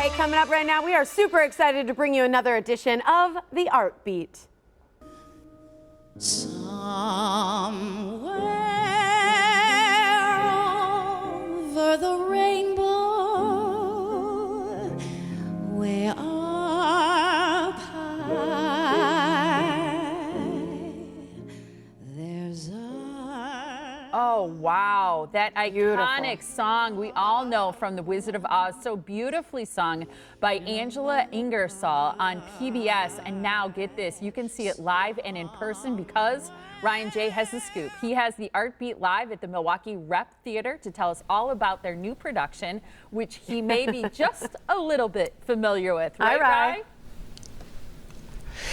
right, coming up right now, we are super excited to bring you another edition of The Art Beat. Somewhere over the rainbow, way up high, there's a... Oh, wow. That iconic song we all know from The Wizard of Oz, so beautifully sung by Angela Ingersoll on PBS. And now get this, you can see it live and in person because Ryan J has the scoop. He has the Art Beat live at the Milwaukee Rep Theater to tell us all about their new production, which he may be just a little bit familiar with. Right, Ryan?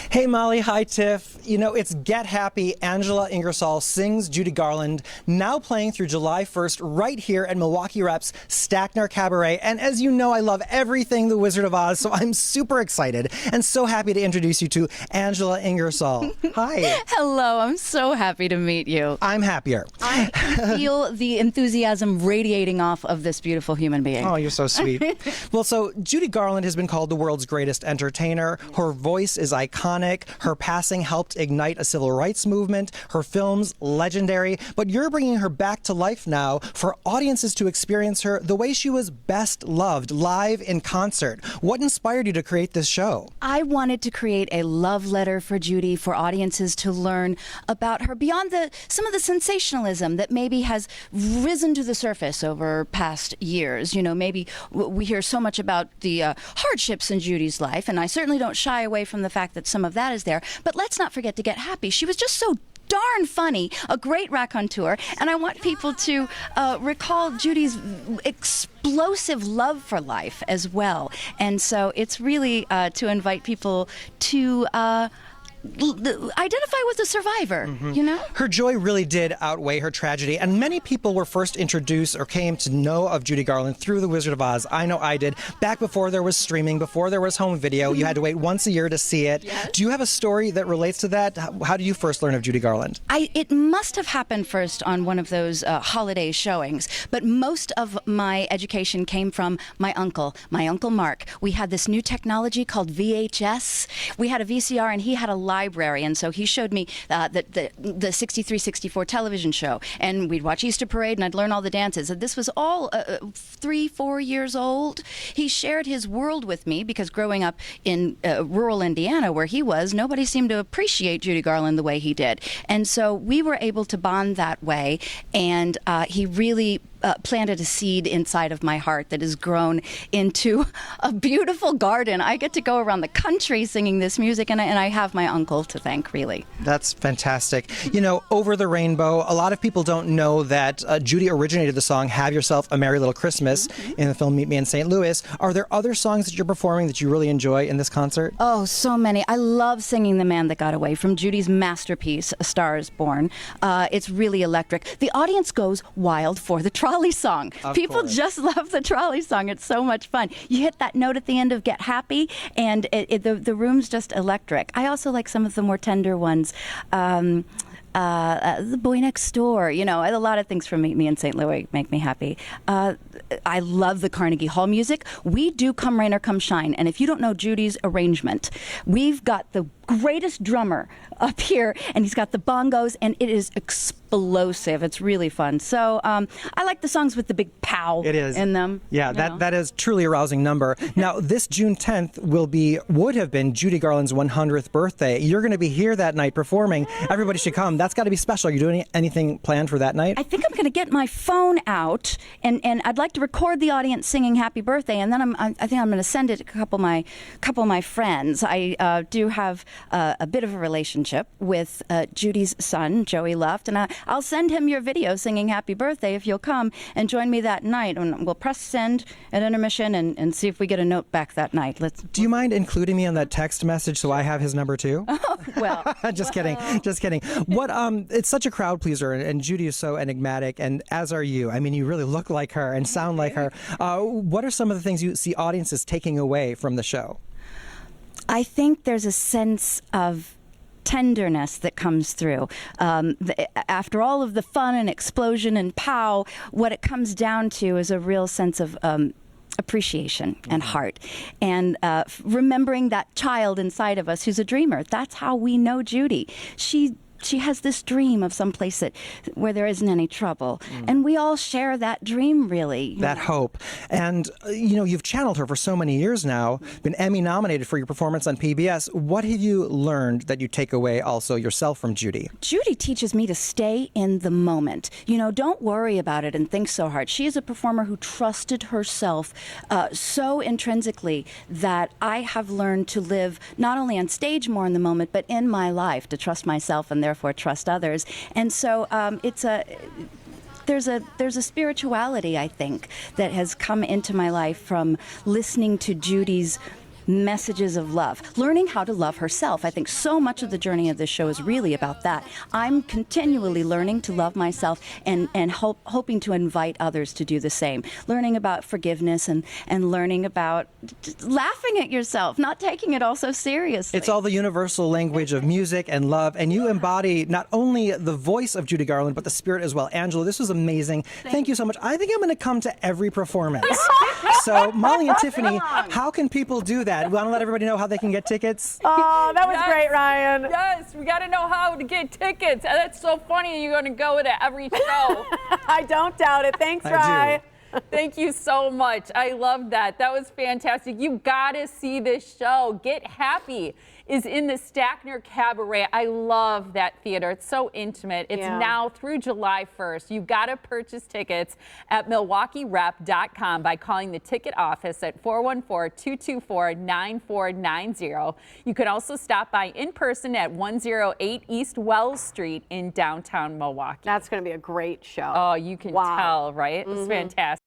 Hey Molly, hi Tiff. You know, it's Get Happy. Angela Ingersoll sings Judy Garland, now playing through July 1st right here at Milwaukee Rep's Stackner Cabaret. And as you know, I love everything The Wizard of Oz, so I'm super excited and so happy to introduce you to Angela Ingersoll. Hi. Hello, I'm so happy to meet you. I'm happier. I can feel the enthusiasm radiating off of this beautiful human being. Oh, you're so sweet. Well, so Judy Garland has been called the world's greatest entertainer. Her voice is iconic. Her passing helped ignite a civil rights movement. Her films, legendary. But you're bringing her back to life now for audiences to experience her the way she was best loved, live in concert. What inspired you to create this show? I wanted to create a love letter for Judy, for audiences to learn about her beyond some of the sensationalism that maybe has risen to the surface over past years. You know, maybe we hear so much about the hardships in Judy's life, and I certainly don't shy away from the fact that some of that is there. But let's not forget to get happy. She was just so darn funny, a great raconteur, and I want people to recall Judy's explosive love for life as well. And so it's really to invite people to identify with the survivor, you know? Her joy really did outweigh her tragedy, and many people were first introduced or came to know of Judy Garland through The Wizard of Oz. I know I did. Back before there was streaming, before there was home video, you had to wait once a year to see it. Yes. Do you have a story that relates to that? How did you first learn of Judy Garland? It must have happened first on one of those holiday showings, but most of my education came from my uncle Mark. We had this new technology called VHS. We had a VCR and he had a library, and so he showed me the 63, 64 television show, and we'd watch Easter Parade, and I'd learn all the dances. And this was all 3, 4 years old. He shared his world with me because growing up in rural Indiana, where he was, nobody seemed to appreciate Judy Garland the way he did, and so we were able to bond that way. And he really planted a seed inside of my heart that has grown into a beautiful garden. I get to go around the country singing this music, and I have my uncle to thank, really. That's fantastic. You know, Over the Rainbow, a lot of people don't know that Judy originated the song Have Yourself a Merry Little Christmas in the film Meet Me in St. Louis. Are there other songs that you're performing that you really enjoy in this concert? Oh, so many. I love singing The Man That Got Away from Judy's masterpiece, A Star Is Born. It's really electric. The audience goes wild for the trolley song. People just love the trolley song. It's so much fun. You hit that note at the end of Get Happy, and the room's just electric. I also like some of the more tender ones. The Boy Next Door, you know, a lot of things from Meet Me in St. Louis make me happy. I love the Carnegie Hall music. We do Come Rain or Come Shine, and if you don't know Judy's arrangement, we've got the greatest drummer up here, and he's got the bongos, and it is explosive. It's really fun. So I like the songs with the big pow in them. Yeah, that is truly a rousing number. Now, this June 10th would have been Judy Garland's 100th birthday. You're going to be here that night performing. Everybody should come. That's got to be special. Are you doing anything planned for that night? I think I'm going to get my phone out, and I'd like to record the audience singing Happy Birthday, and then I think I'm going to send it to a couple of my friends. I do have a bit of a relationship with Judy's son, Joey Luft, and I'll send him your video singing Happy Birthday if you'll come and join me that night. And we'll press send at intermission and see if we get a note back that night. Do you mind including me on that text message so I have his number too? Oh, well. Just kidding. What? It's such a crowd pleaser, and Judy is so enigmatic, and as are you. I mean, you really look like her and sound like her. What are some of the things you see audiences taking away from the show? I think there's a sense of tenderness that comes through. After all of the fun and explosion and pow, what it comes down to is a real sense of appreciation and heart, and remembering that child inside of us who's a dreamer. That's how we know Judy. She has this dream of some place where there isn't any trouble. And we all share that dream, really. That hope. And, you've channeled her for so many years now, been Emmy nominated for your performance on PBS. What have you learned that you take away also yourself from Judy? Judy teaches me to stay in the moment. Don't worry about it and think so hard. She is a performer who trusted herself so intrinsically that I have learned to live not only on stage more in the moment, but in my life, to trust myself and therefore trust others. And so there's a spirituality, I think, that has come into my life from listening to Judy's messages of love, learning how to love herself. I think so much of the journey of this show is really about that. I'm continually learning to love myself and hoping to invite others to do the same. Learning about forgiveness and learning about laughing at yourself, not taking it all so seriously. It's all the universal language of music and love, and you embody not only the voice of Judy Garland, but the spirit as well. Angela, this was amazing. Thank you so much. I think I'm going to come to every performance. So, Molly and Tiffany, how can people do that? We want to let everybody know how they can get tickets. Oh, that was great, Ryan. Yes, we got to know how to get tickets. That's so funny. You're going to go to every show. I don't doubt it. Thanks, I Ryan. Thank you so much. I love that. That was fantastic. You got to see this show. Get Happy is in the Stackner Cabaret. I love that theater. It's so intimate. It's now through July 1st. You've got to purchase tickets at MilwaukeeRep.com by calling the ticket office at 414-224-9490. You could also stop by in person at 108 East Wells Street in downtown Milwaukee. That's going to be a great show. Oh, you can tell, right? It's fantastic.